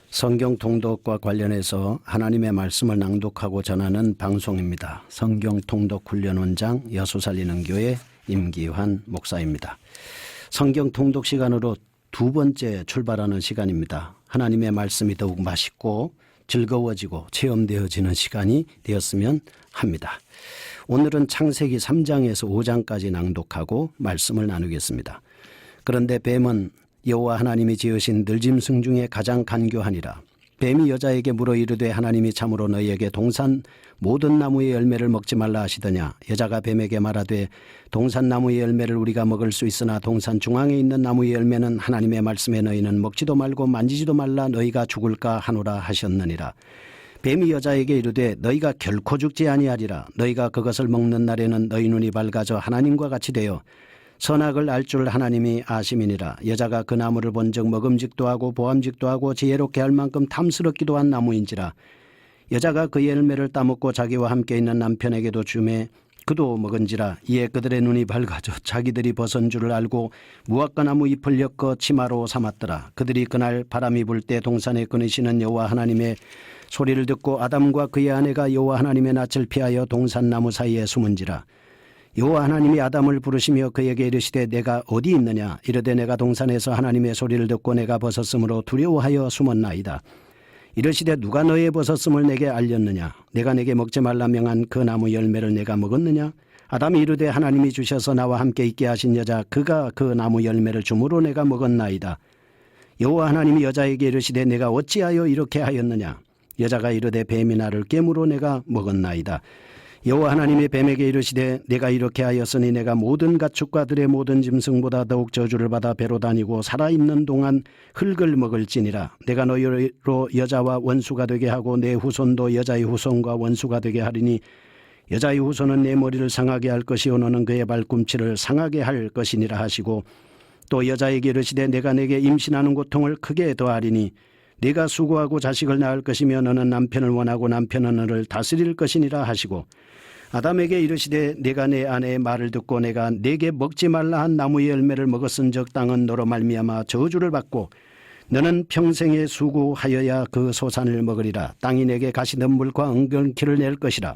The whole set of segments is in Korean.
성경 통독과 관련해서 하나님의 말씀을 낭독하고 전하는 방송입니다. 성경 통독 훈련원장 여수살리는 교회 임기환 목사입니다. 성경 통독 시간으로 두 번째 출발하는 시간입니다. 하나님의 말씀이 더욱 맛있고 즐거워지고 체험되어지는 시간이 되었으면 합니다. 오늘은 창세기 3장에서 5장까지 낭독하고 말씀을 나누겠습니다. 그런데 뱀은 여호와 하나님이 지으신 들짐승 중에 가장 간교하니라. 뱀이 여자에게 물어 이르되 하나님이 참으로 너희에게 동산 모든 나무의 열매를 먹지 말라 하시더냐. 여자가 뱀에게 말하되 동산 나무의 열매를 우리가 먹을 수 있으나 동산 중앙에 있는 나무의 열매는 하나님의 말씀에 너희는 먹지도 말고 만지지도 말라 너희가 죽을까 하노라 하셨느니라. 뱀이 여자에게 이르되 너희가 결코 죽지 아니하리라. 너희가 그것을 먹는 날에는 너희 눈이 밝아져 하나님과 같이 되어 선악을 알 줄 하나님이 아심이니라. 여자가 그 나무를 본즉 먹음직도 하고 보암직도 하고 지혜롭게 할 만큼 탐스럽기도 한 나무인지라. 여자가 그 열매를 따먹고 자기와 함께 있는 남편에게도 주매 그도 먹은지라. 이에 그들의 눈이 밝아져 자기들이 벗은 줄을 알고 무화과 나무 잎을 엮어 치마로 삼았더라. 그들이 그날 바람이 불 때 동산에 거느시는 여호와 하나님의 소리를 듣고 아담과 그의 아내가 여호와 하나님의 낯을 피하여 동산나무 사이에 숨은지라. 여호와 하나님이 아담을 부르시며 그에게 이르시되 내가 어디 있느냐. 이르되 내가 동산에서 하나님의 소리를 듣고 내가 벗었으므로 두려워하여 숨었나이다. 이르시되 누가 너의 벗었음을 내게 알렸느냐. 내가 내게 먹지 말라 명한 그 나무 열매를 내가 먹었느냐. 아담이 이르되 하나님이 주셔서 나와 함께 있게 하신 여자 그가 그 나무 열매를 주므로 내가 먹었나이다. 여호와 하나님이 여자에게 이르시되 내가 어찌하여 이렇게 하였느냐. 여자가 이르되 뱀이 나를 깨므로 내가 먹었나이다. 여호와 하나님이 뱀에게 이르시되 내가 이렇게 하였으니 내가 모든 가축과 들의 모든 짐승보다 더욱 저주를 받아 배로 다니고 살아있는 동안 흙을 먹을지니라. 내가 너희로 여자와 원수가 되게 하고 내 후손도 여자의 후손과 원수가 되게 하리니 여자의 후손은 내 머리를 상하게 할 것이요 너는 그의 발꿈치를 상하게 할 것이니라 하시고 또 여자에게 이르시되 내가 내게 임신하는 고통을 크게 더하리니 네가 수고하고 자식을 낳을 것이며 너는 남편을 원하고 남편은 너를 다스릴 것이니라 하시고 아담에게 이르시되 내가 내 아내의 말을 듣고 내가 네게 먹지 말라 한 나무의 열매를 먹었은즉 땅은 너로 말미암아 저주를 받고 너는 평생에 수고하여야 그 소산을 먹으리라. 땅이 내게 가시덤불과 엉겅퀴를 낼 것이라.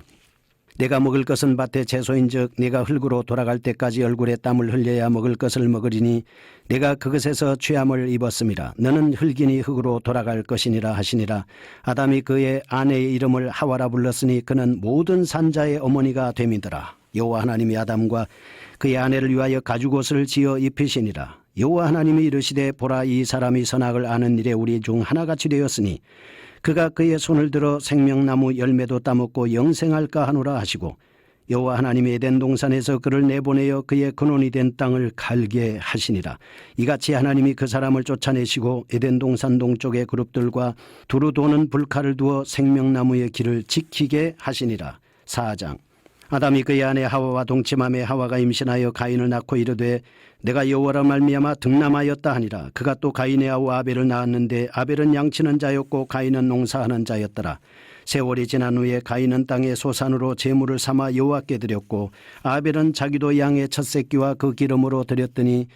내가 먹을 것은 밭의 채소인즉 네가 흙으로 돌아갈 때까지 얼굴에 땀을 흘려야 먹을 것을 먹으리니 내가 그것에서 취함을 입었음이라. 너는 흙이니 흙으로 돌아갈 것이니라 하시니라. 아담이 그의 아내의 이름을 하와라 불렀으니 그는 모든 산자의 어머니가 됨이더라. 여호와 하나님이 아담과 그의 아내를 위하여 가죽옷을 지어 입히시니라. 여호와 하나님이 이르시되 보라 이 사람이 선악을 아는 일에 우리 중 하나같이 되었으니 그가 그의 손을 들어 생명나무 열매도 따먹고 영생할까 하노라 하시고 여호와 하나님이 에덴 동산에서 그를 내보내어 그의 근원이 된 땅을 갈게 하시니라. 이같이 하나님이 그 사람을 쫓아내시고 에덴 동산 동쪽의 그룹들과 두루 도는 불칼을 두어 생명나무의 길을 지키게 하시니라. 4장. 아담이 그의 아내 하와와 동침함에 하와가 임신하여 가인을 낳고 이르되 내가 여호와라 말미암아 득남하였다 하니라. 그가 또 가인의 아우 아벨을 낳았는데 아벨은 양치는 자였고 가인은 농사하는 자였더라. 세월이 지난 후에 가인은 땅의 소산으로 제물을 삼아 여호와께 드렸고 아벨은 자기도 양의 첫 새끼와 그 기름으로 드렸더니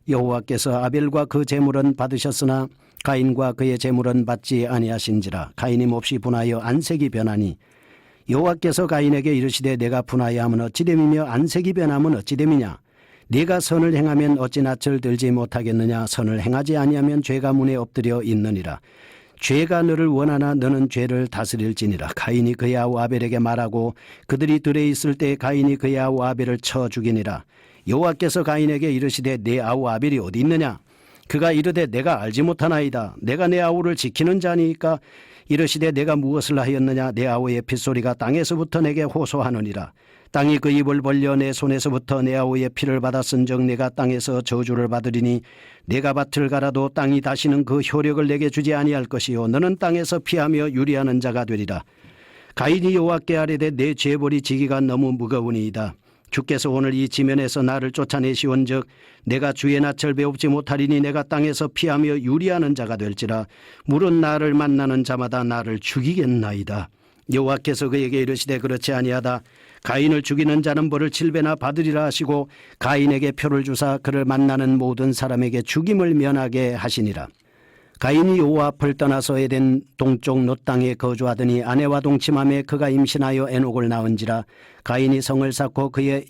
여호와께서 아벨과 그 제물은 받으셨으나 가인과 그의 제물은 받지 아니하신지라. 가인이 몹시 분하여 안색이 변하니 여호와께서 가인에게 이르시되 내가 분하여 하면 어찌 됨이며 안색이 변하면 어찌 됨이냐. 네가 선을 행하면 어찌 낯을 들지 못하겠느냐. 선을 행하지 아니하면 죄가 문에 엎드려 있느니라. 죄가 너를 원하나 너는 죄를 다스릴지니라. 가인이 그의 아우 아벨에게 말하고 그들이 들에 있을 때 가인이 그의 아우 아벨을 쳐 죽이니라. 여호와께서 가인에게 이르시되 내 아우 아벨이 어디 있느냐. 그가 이르되 내가 알지 못하나이다. 내가 내 아우를 지키는 자니까. 이르시되 내가 무엇을 하였느냐. 내 아우의 핏소리가 땅에서부터 내게 호소하느니라. 땅이 그 입을 벌려 내 손에서부터 내 아우의 피를 받았은즉 내가 땅에서 저주를 받으리니 내가 밭을 갈아도 땅이 다시는 그 효력을 내게 주지 아니할 것이요 너는 땅에서 피하며 유리하는 자가 되리라. 가인이 여호와께 아뢰되 내 죄벌이 지기가 너무 무거우니이다. 주께서 오늘 이 지면에서 나를 쫓아내시온즉 내가 주의 낯을 배웁지 못하리니 내가 땅에서 피하며 유리하는 자가 될지라. 물은 나를 만나는 자마다 나를 죽이겠나이다. 여호와께서 그에게 이르시되 그렇지 아니하다. 가인을 죽이는 자는 벌을 7배나 받으리라 하시고 가인에게 표를 주사 그를 만나는 모든 사람에게 죽임을 면하게 하시니라. 가인이 여호와 앞을 떠나서 에덴 동쪽 롯 땅에 거주하더니 아내와 동침함에 그가 임신하여 에녹을 낳은지라. 가인이 성을 쌓고 그의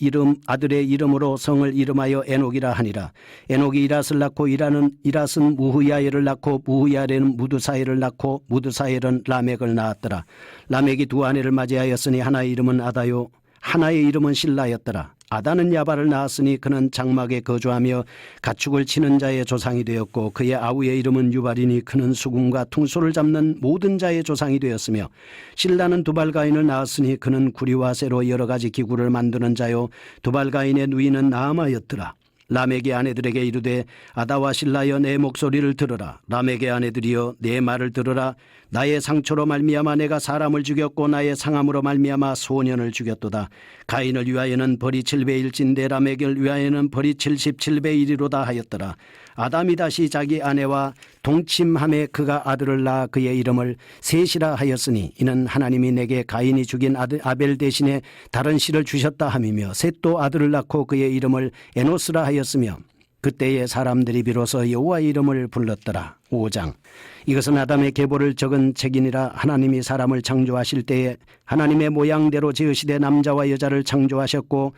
아들의 이름으로 성을 이름하여 에녹이라 하니라. 에녹이 이랏을 낳고 이랏은 무후야엘을 낳고 무후야엘은 무드사엘을 낳고 무드사엘은 라멕을 낳았더라. 라멕이 두 아내를 맞이하였으니 하나의 이름은 아다요 하나의 이름은 실라였더라. 아다는 야발을 낳았으니 그는 장막에 거주하며 가축을 치는 자의 조상이 되었고 그의 아우의 이름은 유발이니 그는 수금과 퉁소를 잡는 모든 자의 조상이 되었으며 실라는 두발가인을 낳았으니 그는 구리와 쇠로 여러 가지 기구를 만드는 자요 두발가인의 누이는 나아마였더라. 라멕의 아내들에게 이르되 아다와 실라여 내 목소리를 들으라. 라멕의 아내들이여 내 말을 들으라. 나의 상처로 말미암아 내가 사람을 죽였고 나의 상함으로 말미암아 소년을 죽였도다. 가인을 위하여는 벌이 7배일진데 라멕을 위하여는 벌이 77배이리로다 하였더라. 아담이 다시 자기 아내와 동침함에 그가 아들을 낳아 그의 이름을 셋이라 하였으니 이는 하나님이 내게 가인이 죽인 아들 아벨 대신에 다른 씨를 주셨다 함이며 셋도 아들을 낳고 그의 이름을 에노스라 하였으며 그때의 사람들이 비로소 여호와의 이름을 불렀더라. 5장. 이것은 아담의 계보를 적은 책이니라. 하나님이 사람을 창조하실 때에 하나님의 모양대로 지으시되 남자와 여자를 창조하셨고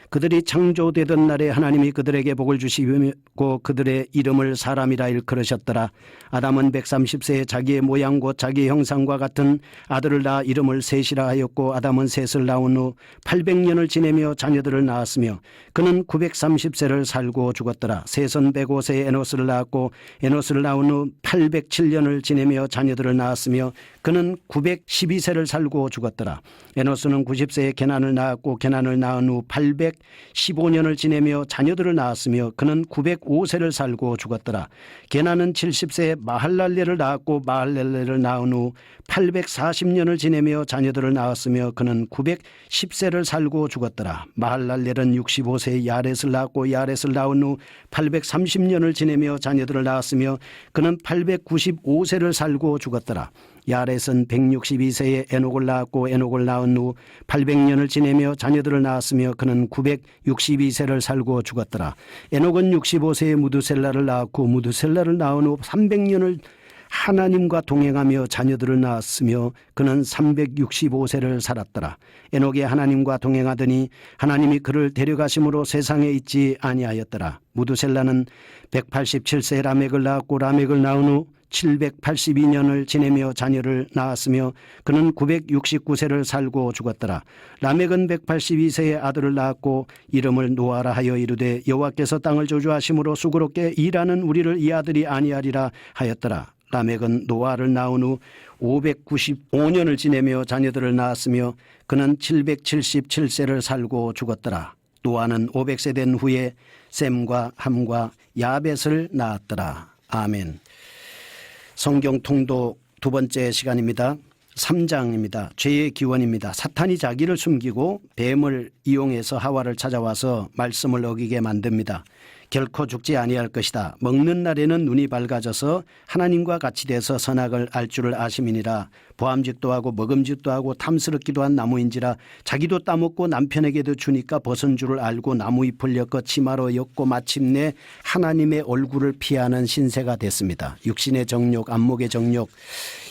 그들이 창조되던 날에 하나님이 그들에게 복을 주시고 그들의 이름을 사람이라 일컬으셨더라. 아담은 130세에 자기의 모양 곧 자기의 형상과 같은 아들을 낳아 이름을 셋이라 하였고 아담은 셋을 낳은 후 800년을 지내며 자녀들을 낳았으며 그는 930세를 살고 죽었더라. 셋은 105세에 에노스를 낳았고 에노스를 낳은 후 807년을 지내며 자녀들을 낳았으며 그는 912세를 살고 죽었더라. 에노스는 90세에 게난을 낳았고 게난을 낳은 후 815년을 지내며 자녀들을 낳았으며 그는 905세를 살고 죽었더라. 게난은 70세에 마할랄레를 낳았고 마할랄레를 낳은 후 840년을 지내며 자녀들을 낳았으며 그는 910세를 살고 죽었더라. 마할랄렐은 65세에 야렛을 낳았고 야렛을 낳은 후 830년을 지내며 자녀들을 낳았으며 그는 895세를 살고 죽었더라. 야렛은 162세에 에녹을 낳았고 에녹을 낳은 후 800년을 지내며 자녀들을 낳았으며 그는 962세를 살고 죽었더라. 에녹은 65세에 무드셀라를 낳았고 무드셀라를 낳은 후 300년을 하나님과 동행하며 자녀들을 낳았으며 그는 365세를 살았더라. 에녹이 하나님과 동행하더니 하나님이 그를 데려가심으로 세상에 있지 아니하였더라. 무드셀라는 187세에 라멕을 낳았고 라멕을 낳은 후 782년을 지내며 자녀를 낳았으며 그는 969세를 살고 죽었더라. 라멕은 182세에 아들을 낳았고 이름을 노아라 하여 이르되 여호와께서 땅을 저주하심으로 수고롭게 일하는 우리를 이 아들이 아니하리라 하였더라. 라멕은 노아를 낳은 후 595년을 지내며 자녀들을 낳았으며 그는 777세를 살고 죽었더라. 노아는 500세 된 후에 셈과 함과 야벳을 낳았더라. 아멘. 성경 통독 두 번째 시간입니다. 3장입니다. 죄의 기원입니다. 사탄이 자기를 숨기고 뱀을 이용해서 하와를 찾아와서 말씀을 어기게 만듭니다. 결코 죽지 아니할 것이다. 먹는 날에는 눈이 밝아져서 하나님과 같이 돼서 선악을 알 줄을 아심이니라. 보암짓도 하고 먹음짓도 하고 탐스럽기도 한 나무인지라. 자기도 따먹고 남편에게도 주니까 벗은 줄을 알고 나무 잎을 엮어 치마로 엮고 마침내 하나님의 얼굴을 피하는 신세가 됐습니다. 육신의 정욕, 안목의 정욕,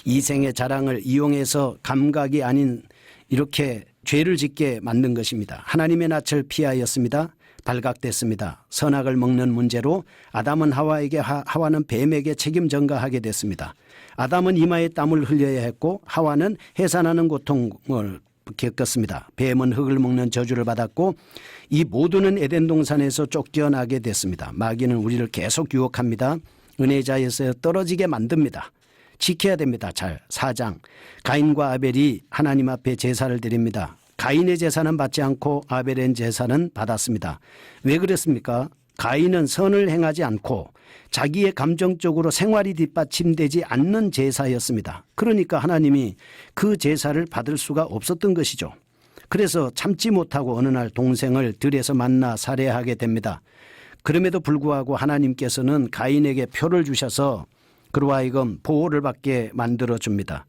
이생의 자랑을 이용해서 감각이 아닌 이렇게 죄를 짓게 만든 것입니다. 하나님의 낯을 피하였습니다. 발각됐습니다. 선악을 먹는 문제로 아담은 하와에게 하와는 뱀에게 책임 전가하게 됐습니다. 아담은 이마에 땀을 흘려야 했고 하와는 해산하는 고통을 겪었습니다. 뱀은 흙을 먹는 저주를 받았고 이 모두는 에덴 동산에서 쫓겨나게 됐습니다. 마귀는 우리를 계속 유혹합니다. 은혜자에서 떨어지게 만듭니다. 지켜야 됩니다. 잘. 4장. 가인과 아벨이 하나님 앞에 제사를 드립니다. 가인의 제사는 받지 않고 아벨의 제사는 받았습니다. 왜 그랬습니까? 가인은 선을 행하지 않고 자기의 감정적으로 생활이 뒷받침되지 않는 제사였습니다. 그러니까 하나님이 그 제사를 받을 수가 없었던 것이죠. 그래서 참지 못하고 어느 날 동생을 들에서 만나 살해하게 됩니다. 그럼에도 불구하고 하나님께서는 가인에게 표를 주셔서 그로 하여금 보호를 받게 만들어줍니다.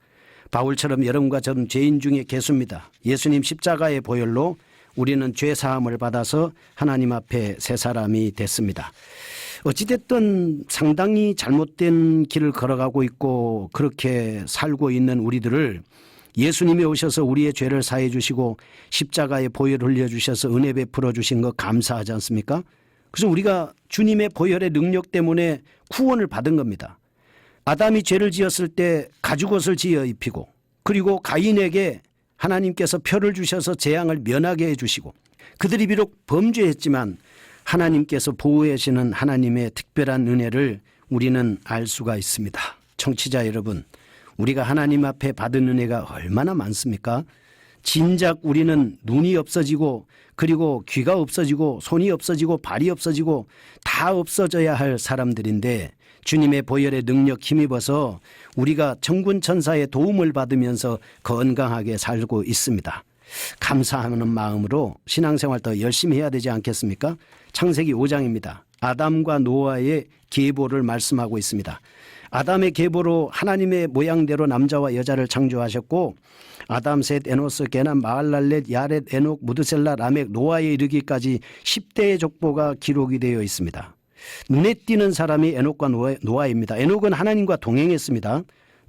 바울처럼 여러분과 저는 죄인 중에 괴수입니다. 예수님 십자가의 보혈로 우리는 죄 사함을 받아서 하나님 앞에 새 사람이 됐습니다. 어찌됐든 상당히 잘못된 길을 걸어가고 있고 그렇게 살고 있는 우리들을 예수님이 오셔서 우리의 죄를 사해 주시고 십자가의 보혈을 흘려주셔서 은혜 베풀어 주신 거 감사하지 않습니까? 그래서 우리가 주님의 보혈의 능력 때문에 구원을 받은 겁니다. 아담이 죄를 지었을 때 가죽옷을 지어 입히고 그리고 가인에게 하나님께서 표를 주셔서 재앙을 면하게 해주시고 그들이 비록 범죄했지만 하나님께서 보호해 주시는 하나님의 특별한 은혜를 우리는 알 수가 있습니다. 청취자 여러분, 우리가 하나님 앞에 받은 은혜가 얼마나 많습니까? 진작 우리는 눈이 없어지고 그리고 귀가 없어지고 손이 없어지고 발이 없어지고 다 없어져야 할 사람들인데 주님의 보혈의 능력 힘입어서 우리가 천군 천사의 도움을 받으면서 건강하게 살고 있습니다. 감사하는 마음으로 신앙생활 더 열심히 해야 되지 않겠습니까? 창세기 5장입니다. 아담과 노아의 계보를 말씀하고 있습니다. 아담의 계보로 하나님의 모양대로 남자와 여자를 창조하셨고 아담, 셋, 에노스, 게남, 마할랄렛, 야렛, 에녹, 무드셀라, 라멕, 노아에 이르기까지 10대의 족보가 기록이 되어 있습니다. 눈에 띄는 사람이 에녹과 노아입니다. 에녹은 하나님과 동행했습니다.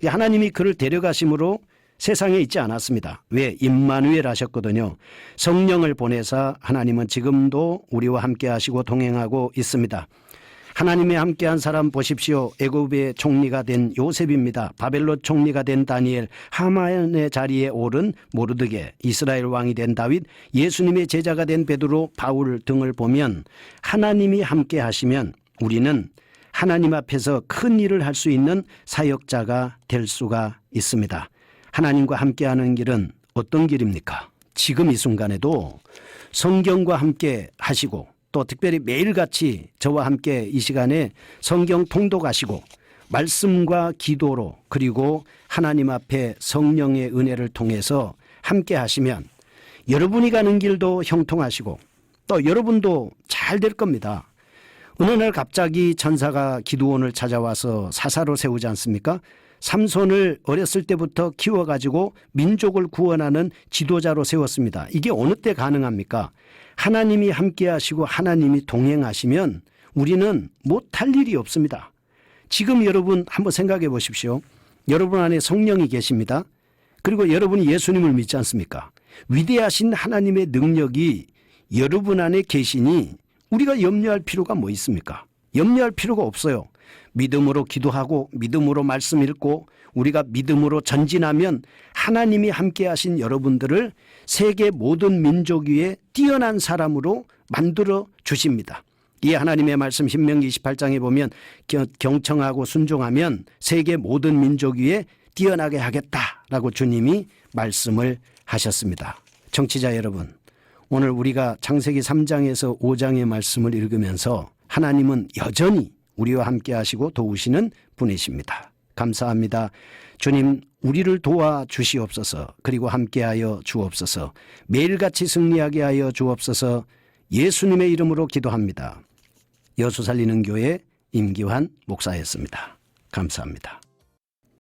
하나님이 그를 데려가심으로 세상에 있지 않았습니다. 왜? 임마누엘 하셨거든요. 성령을 보내사 하나님은 지금도 우리와 함께 하시고 동행하고 있습니다. 하나님이 함께한 사람 보십시오. 애굽의 총리가 된 요셉입니다. 바벨론 총리가 된 다니엘, 하만의 자리에 오른 모르드게, 이스라엘 왕이 된 다윗, 예수님의 제자가 된 베드로, 바울 등을 보면 하나님이 함께 하시면 우리는 하나님 앞에서 큰 일을 할 수 있는 사역자가 될 수가 있습니다. 하나님과 함께하는 길은 어떤 길입니까? 지금 이 순간에도 성경과 함께 하시고 또 특별히 매일같이 저와 함께 이 시간에 성경 통독하시고 말씀과 기도로 그리고 하나님 앞에 성령의 은혜를 통해서 함께 하시면 여러분이 가는 길도 형통하시고 또 여러분도 잘 될 겁니다. 어느 날 갑자기 천사가 기드온을 찾아와서 사사로 세우지 않습니까? 삼손을 어렸을 때부터 키워가지고 민족을 구원하는 지도자로 세웠습니다. 이게 어느 때 가능합니까? 하나님이 함께 하시고 하나님이 동행하시면 우리는 못할 일이 없습니다. 지금 여러분 한번 생각해 보십시오. 여러분 안에 성령이 계십니다. 그리고 여러분이 예수님을 믿지 않습니까? 위대하신 하나님의 능력이 여러분 안에 계시니 우리가 염려할 필요가 뭐 있습니까? 염려할 필요가 없어요. 믿음으로 기도하고 믿음으로 말씀 읽고 우리가 믿음으로 전진하면 하나님이 함께 하신 여러분들을 세계 모든 민족 위에 뛰어난 사람으로 만들어 주십니다. 이 하나님의 말씀 신명기 28장에 보면 경청하고 순종하면 세계 모든 민족 위에 뛰어나게 하겠다라고 주님이 말씀을 하셨습니다. 청취자 여러분, 오늘 우리가 창세기 3장에서 5장의 말씀을 읽으면서 하나님은 여전히 우리와 함께 하시고 도우시는 분이십니다. 감사합니다. 주님, 우리를 도와주시옵소서. 그리고 함께하여 주옵소서. 매일같이 승리하게 하여 주옵소서. 예수님의 이름으로 기도합니다. 여수 살리는 교회 임기환 목사였습니다. 감사합니다.